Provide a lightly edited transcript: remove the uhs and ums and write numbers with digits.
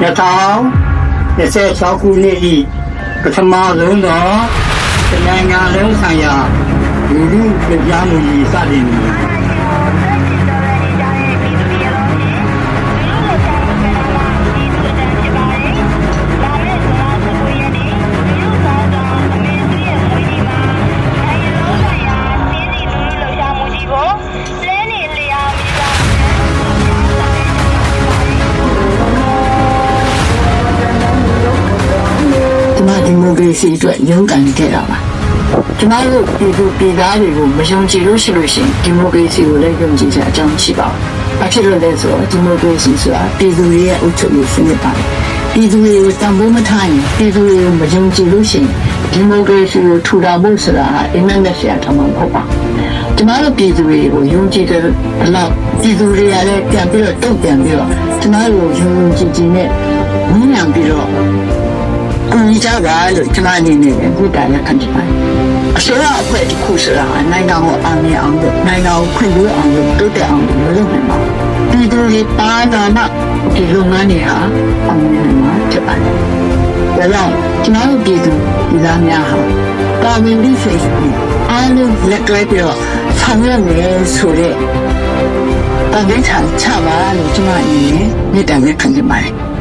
2026 ခုနှစ်ဤပထမဆုံးသောနိုင်ငံလုံးဆိုင်ရာလူထုကြားမှုကြီးစတင်နေတယ်ဒီမိုကရေစီအတွက်ရုန်းကန်ခဲ့တာပါကျွန်တော်တို့ပြည်သားတွေကိုမယုံကြည်လို့ရှိရင်ဒီမိုကရေစီကိုလည်းယုံကြည်ကြအကြောင်းရှိပါဘူးဘာဖြစ်လို့လဲဆိုတော့ဒီမိုကရေစီဆိုတာပြည်သူတွေရဲ့အုပ်ချုပ်ရေးစနစ်ပါပြည်သူတွေကိုတန်ဖိုးမထားရင်ပြည်သူတွေကိုမယုံကြည်လို့ရှိရင်ဒီမိုကရေစီကိုထူထောင်ဖို့ဆိုတာအင်းနဲ့ဆရာထောင်မှာမဟုတ်ပါကျွန်တော်တို့ပြည်သူတွေကိုယုံကြည်တယ်လို့ပြည်သူတွေကလည်းပြန်ပြီးတော့တုံ့ပြန်ပြီးတော့ကျွန်တော်တို့ယုံကြည်နဲ့ညှိနှိုင်းပြီးတော့ဒီကြပါလို့ကျွန်မအနေနဲ့အခုတိုင်ရခံချင်ပါတယ်အစိုးရအဖွဲ့တစ်ခုဆိုတာနိုင်ငံကိုအောင်မြင်အောင်လို့နိုင်ငံကိုခွင့်ပြုအောင်လို့တိုးတက်အောင်လို့လုပ်နိုင်ပါပြည်သူတွေပါတော့မှဒီလုပ်ငန်းတွေဟာအောင်မြင်မှာဖြစ်ပါတယ်ဒါကြောင့်ကျွန်တော်တို့ပြည်သူဒီသားများဟာတာဝန်ပြီးစိတ်အားလုံးလက်တွဲပြီးတော့ဆောင်ရွက်မယ်ဆိုတဲ့တန်ဖိုးချပါလို့ကျွန်မအနေနဲ့မြစ်တမ်းခံချင်ပါတယ်